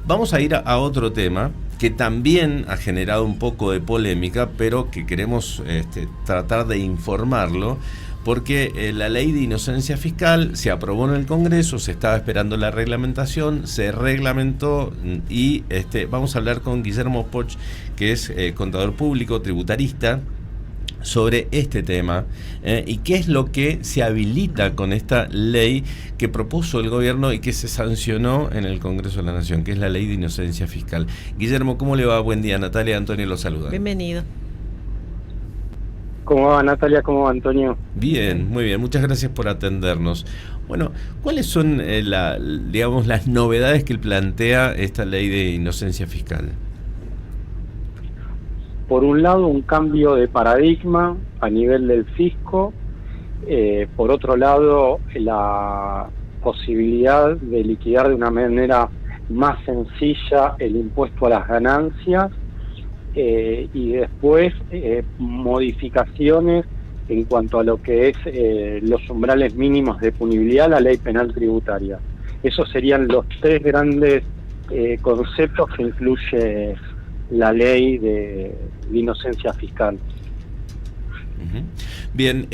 Vamos a ir a otro tema que también ha generado un poco de polémica, pero que queremos tratar de informarlo, porque la ley de inocencia fiscal se aprobó en el Congreso, se estaba esperando la reglamentación, se reglamentó y vamos a hablar con Guillermo Poch, que es contador público, tributarista, sobre este tema y qué es lo que se habilita con esta ley que propuso el gobierno y que se sancionó en el Congreso de la Nación, que es la ley de inocencia fiscal. Guillermo, ¿cómo le va? Buen día. Natalia y Antonio los saludan. Bienvenido. ¿Cómo va Natalia? ¿Cómo va Antonio? Bien, muy bien. Muchas gracias por atendernos. Bueno, ¿cuáles son las novedades que plantea esta ley de inocencia fiscal? Por un lado, un cambio de paradigma a nivel del fisco. Por otro lado, la posibilidad de liquidar de una manera más sencilla el impuesto a las ganancias. Y después modificaciones en cuanto a lo que es los umbrales mínimos de punibilidad, la ley penal tributaria. Esos serían los tres grandes conceptos que incluye la ley de inocencia fiscal. Bien,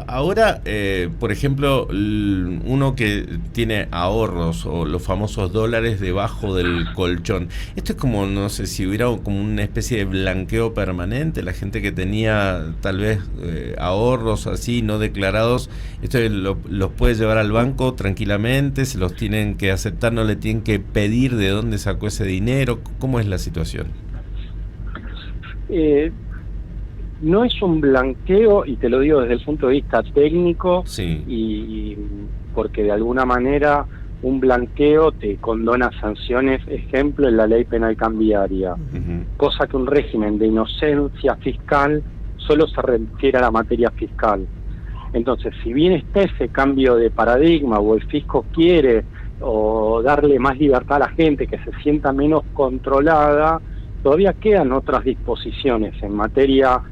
ahora, por ejemplo, uno que tiene ahorros o los famosos dólares debajo del colchón, esto es como, no sé, si hubiera como una especie de blanqueo permanente, la gente que tenía tal vez ahorros así no declarados, esto los puede llevar al banco tranquilamente, se los tienen que aceptar, no le tienen que pedir de dónde sacó ese dinero. ¿Cómo es la situación? No es un blanqueo, y te lo digo desde el punto de vista técnico, sí. Y porque de alguna manera un blanqueo te condona sanciones, ejemplo, en la ley penal cambiaria, cosa que un régimen de inocencia fiscal solo se refiere a la materia fiscal. Entonces, si bien está ese cambio de paradigma, o el fisco quiere o darle más libertad a la gente, que se sienta menos controlada, todavía quedan otras disposiciones en materia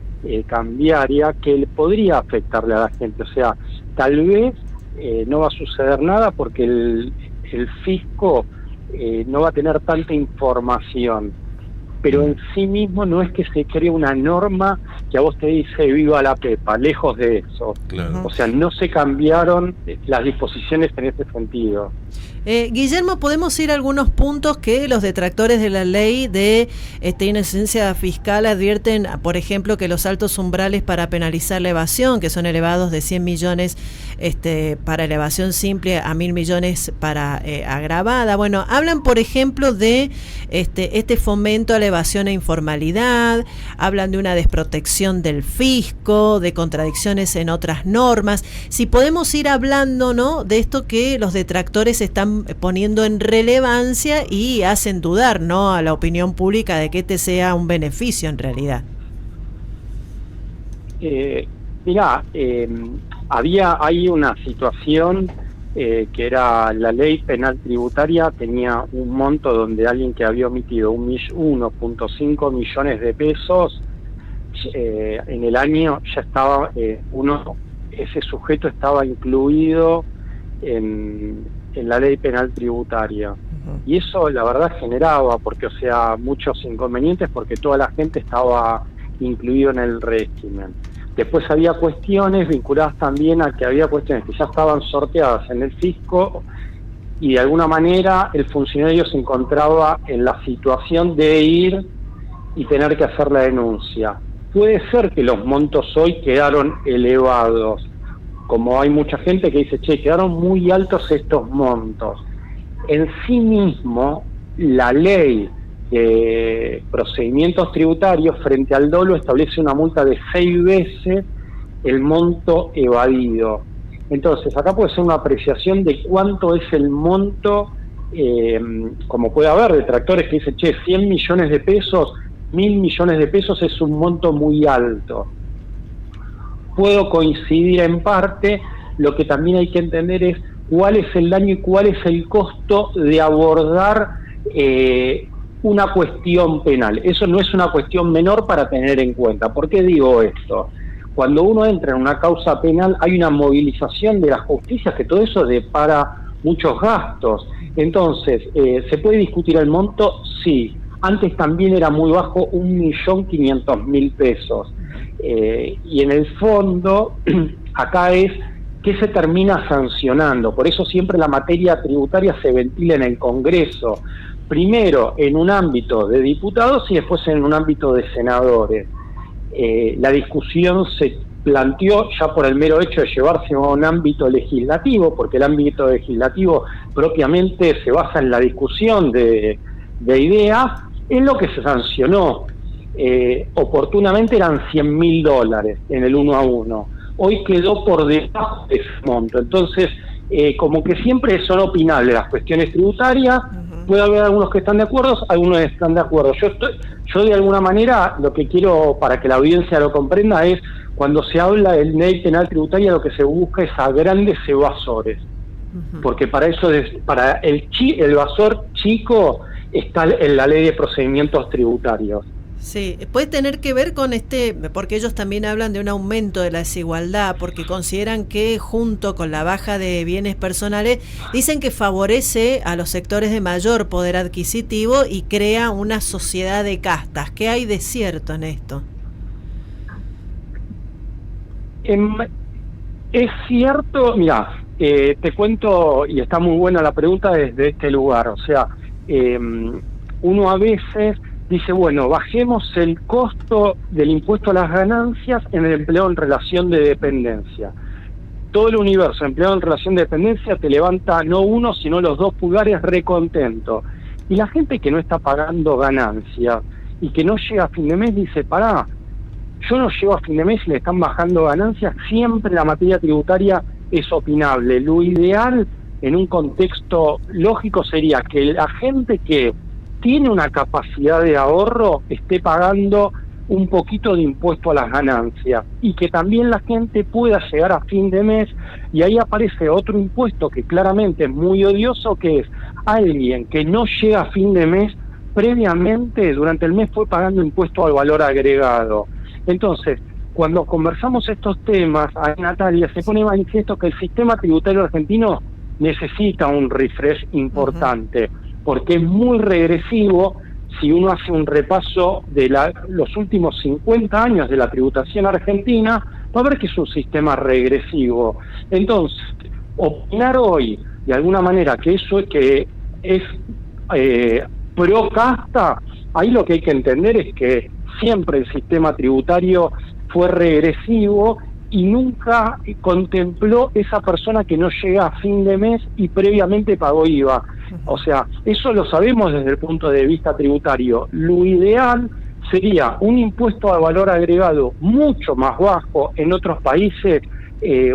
cambiaria que podría afectarle a la gente. O sea, tal vez no va a suceder nada porque el fisco no va a tener tanta información, pero en sí mismo no es que se cree una norma que a vos te dice viva la pepa, lejos de eso. Claro. O sea, no se cambiaron las disposiciones en ese sentido. Guillermo, ¿podemos ir a algunos puntos que los detractores de la ley de inocencia fiscal advierten, por ejemplo, que los altos umbrales para penalizar la evasión, que son elevados de 100 millones para la evasión simple a 1.000 millones para agravada? Bueno, hablan, por ejemplo, de este fomento a la evasión e informalidad, hablan de una desprotección del fisco, de contradicciones en otras normas. Si podemos ir hablando, ¿no?, de esto que los detractores están poniendo en relevancia y hacen dudar, ¿no?, a la opinión pública de que este sea un beneficio en realidad. Mirá, hay una situación que era la ley penal tributaria, tenía un monto donde alguien que había omitido 1.5 millones de pesos en el año ya estaba, ese sujeto estaba incluido en la ley penal tributaria. Y eso la verdad generaba, porque, o sea, muchos inconvenientes, porque toda la gente estaba incluido en el régimen. Después había cuestiones vinculadas también a que había cuestiones que ya estaban sorteadas en el fisco, y de alguna manera el funcionario se encontraba en la situación de ir y tener que hacer la denuncia. Puede ser que los montos hoy quedaron elevados, como hay mucha gente que dice, che, quedaron muy altos estos montos. En sí mismo, la ley de procedimientos tributarios frente al dolo establece una multa de 6 veces el monto evadido. Entonces, acá puede ser una apreciación de cuánto es el monto, como puede haber detractores que dicen, che, 100 millones de pesos, 1.000 millones de pesos es un monto muy alto. Puedo coincidir en parte, lo que también hay que entender es cuál es el daño y cuál es el costo de abordar una cuestión penal. Eso no es una cuestión menor para tener en cuenta. ¿Por qué digo esto? Cuando uno entra en una causa penal hay una movilización de las justicias, que todo eso depara muchos gastos, Entonces, ¿se puede discutir el monto? Sí. Antes también era muy bajo, 1.500.000 pesos. Y en el fondo, acá es ¿qué se termina sancionando? Por eso siempre la materia tributaria se ventila en el Congreso. Primero en un ámbito de diputados y después en un ámbito de senadores. La discusión se planteó ya por el mero hecho de llevarse a un ámbito legislativo, porque el ámbito legislativo propiamente se basa en la discusión de ideas, en lo que se sancionó. Oportunamente eran $100.000 en el 1 a 1. Hoy quedó por debajo de ese monto. Entonces, como que siempre son opinables las cuestiones tributarias. Puede haber algunos que están de acuerdo, algunos están de acuerdo. Yo de alguna manera lo que quiero para que la audiencia lo comprenda es cuando se habla del ley penal tributaria lo que se busca es a grandes evasores, porque para eso para el evasor chico está en la ley de procedimientos tributarios. Sí, puede tener que ver con porque ellos también hablan de un aumento de la desigualdad, porque consideran que junto con la baja de bienes personales, dicen que favorece a los sectores de mayor poder adquisitivo y crea una sociedad de castas. ¿Qué hay de cierto en esto? Es cierto, mira, te cuento, y está muy buena la pregunta desde este lugar, o sea, uno a veces dice, bueno, bajemos el costo del impuesto a las ganancias en el empleo en relación de dependencia. Todo el universo empleado en relación de dependencia te levanta no uno, sino los 2 pulgares recontento. Y la gente que no está pagando ganancias y que no llega a fin de mes dice, pará, yo no llego a fin de mes y le están bajando ganancias. Siempre la materia tributaria es opinable. Lo ideal en un contexto lógico sería que la gente que tiene una capacidad de ahorro esté pagando un poquito de impuesto a las ganancias y que también la gente pueda llegar a fin de mes, y ahí aparece otro impuesto que claramente es muy odioso, que es alguien que no llega a fin de mes, previamente durante el mes fue pagando impuesto al valor agregado. Entonces, cuando conversamos estos temas, a Natalia se pone manifiesto que el sistema tributario argentino necesita un refresh importante, porque es muy regresivo. Si uno hace un repaso de los últimos 50 años de la tributación argentina, va a ver que es un sistema regresivo. Entonces, opinar hoy, de alguna manera, que eso que es pro casta, ahí lo que hay que entender es que siempre el sistema tributario fue regresivo y nunca contempló esa persona que no llega a fin de mes y previamente pagó IVA. O sea, eso lo sabemos desde el punto de vista tributario. Lo ideal sería un impuesto al valor agregado mucho más bajo. En otros países,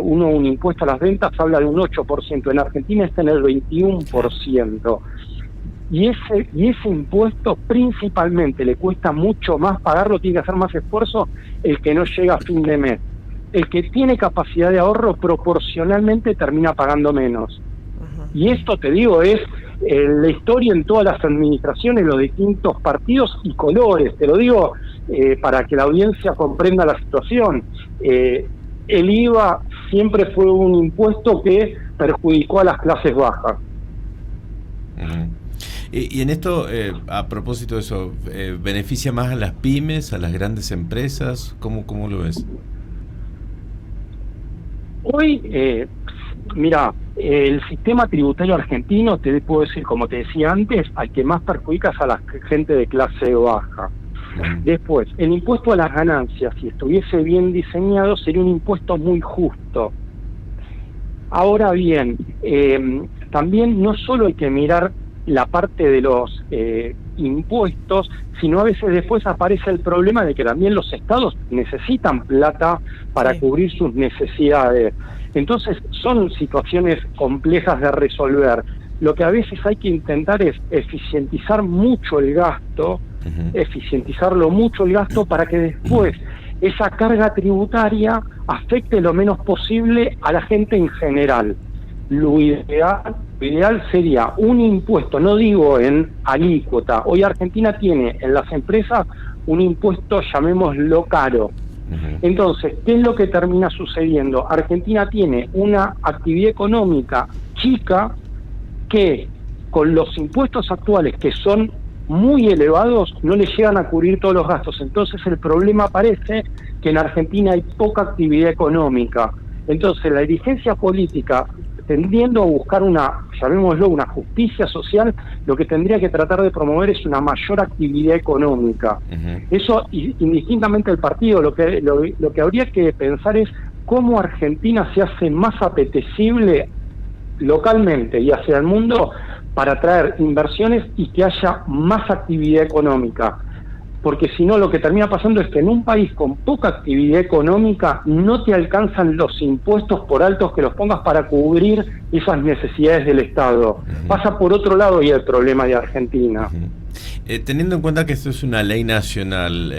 un impuesto a las ventas habla de un 8%, en Argentina está en el 21%. Y ese impuesto principalmente le cuesta mucho más pagarlo, tiene que hacer más esfuerzo el que no llega a fin de mes. El que tiene capacidad de ahorro proporcionalmente termina pagando menos. Y esto, te digo, es la historia en todas las administraciones, los distintos partidos y colores. Te lo digo para que la audiencia comprenda la situación. El IVA siempre fue un impuesto que perjudicó a las clases bajas. Y en esto, a propósito de eso, ¿beneficia más a las pymes, a las grandes empresas? ¿Cómo lo ves? Hoy, mira, el sistema tributario argentino, te puedo decir, como te decía antes, al que más perjudica es a la gente de clase baja. Después, el impuesto a las ganancias, si estuviese bien diseñado, sería un impuesto muy justo. Ahora bien, también no solo hay que mirar la parte de los impuestos, sino a veces después aparece el problema de que también los estados necesitan plata para cubrir sus necesidades. Entonces son situaciones complejas de resolver. Lo que a veces hay que intentar es eficientizar mucho el gasto, eficientizarlo mucho el gasto para que después esa carga tributaria afecte lo menos posible a la gente en general. Lo ideal sería un impuesto, no digo en alícuota. Hoy Argentina tiene en las empresas un impuesto, llamémoslo caro. Entonces, ¿qué es lo que termina sucediendo? Argentina tiene una actividad económica chica que con los impuestos actuales, que son muy elevados, no le llegan a cubrir todos los gastos. Entonces el problema aparece que en Argentina hay poca actividad económica. Entonces la dirigencia política, tendiendo a buscar llamémoslo, una justicia social, lo que tendría que tratar de promover es una mayor actividad económica. Eso, indistintamente del partido, lo que habría que pensar es cómo Argentina se hace más apetecible localmente y hacia el mundo para atraer inversiones y que haya más actividad económica. Porque si no, lo que termina pasando es que en un país con poca actividad económica no te alcanzan los impuestos, por altos que los pongas, para cubrir esas necesidades del Estado. Pasa por otro lado y el problema de Argentina. Teniendo en cuenta que esto es una ley nacional,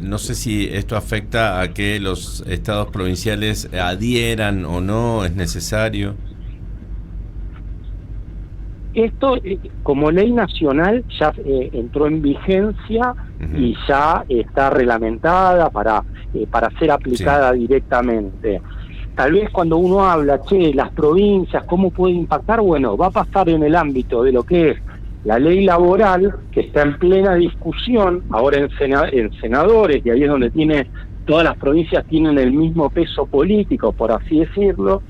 no sé si esto afecta a que los estados provinciales adhieran o no, ¿es necesario? Esto, como ley nacional, ya entró en vigencia y ya está reglamentada para ser aplicada directamente. Tal vez cuando uno habla, las provincias, ¿cómo puede impactar? Bueno, va a pasar en el ámbito de lo que es la ley laboral, que está en plena discusión, ahora en senadores, y ahí es donde todas las provincias tienen el mismo peso político, por así decirlo.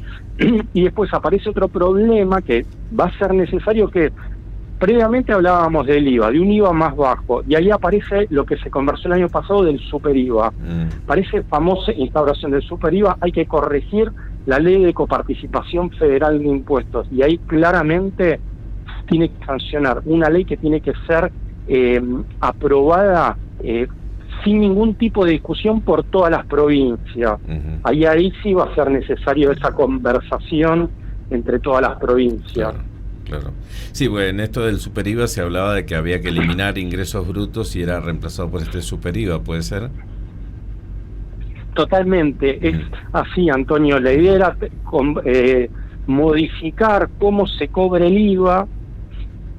Y después aparece otro problema que va a ser necesario, que previamente hablábamos del IVA, de un IVA más bajo, y ahí aparece lo que se conversó el año pasado del super IVA. Parece famosa instauración del super IVA, hay que corregir la ley de coparticipación federal de impuestos, y ahí claramente tiene que sancionar una ley que tiene que ser aprobada sin ningún tipo de discusión por todas las provincias. Ahí sí va a ser necesario esa conversación entre todas las provincias. Claro. Sí, bueno, en esto del super IVA se hablaba de que había que eliminar ingresos brutos y era reemplazado por este super IVA, ¿puede ser? Totalmente, es así, Antonio. La idea era modificar cómo se cobra el IVA,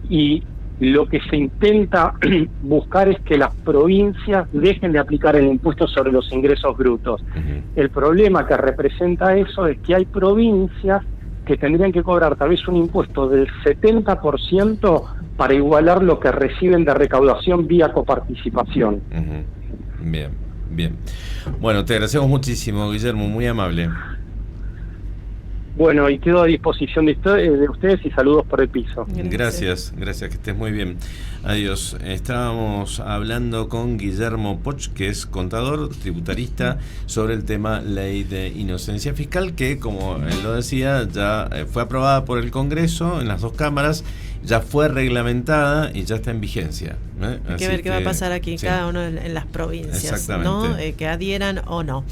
y lo que se intenta buscar es que las provincias dejen de aplicar el impuesto sobre los ingresos brutos. El problema que representa eso es que hay provincias que tendrían que cobrar tal vez un impuesto del 70% para igualar lo que reciben de recaudación vía coparticipación. Bien. Bueno, te agradecemos muchísimo, Guillermo, muy amable. Bueno, y quedo a disposición de ustedes y saludos por el piso. Gracias, que estés muy bien. Adiós. Estábamos hablando con Guillermo Poch, que es contador, tributarista, sobre el tema ley de inocencia fiscal, que, como él lo decía, ya fue aprobada por el Congreso en las dos cámaras, ya fue reglamentada y ya está en vigencia. Hay que ver qué va a pasar aquí, cada uno en las provincias, ¿no? Que adhieran o no.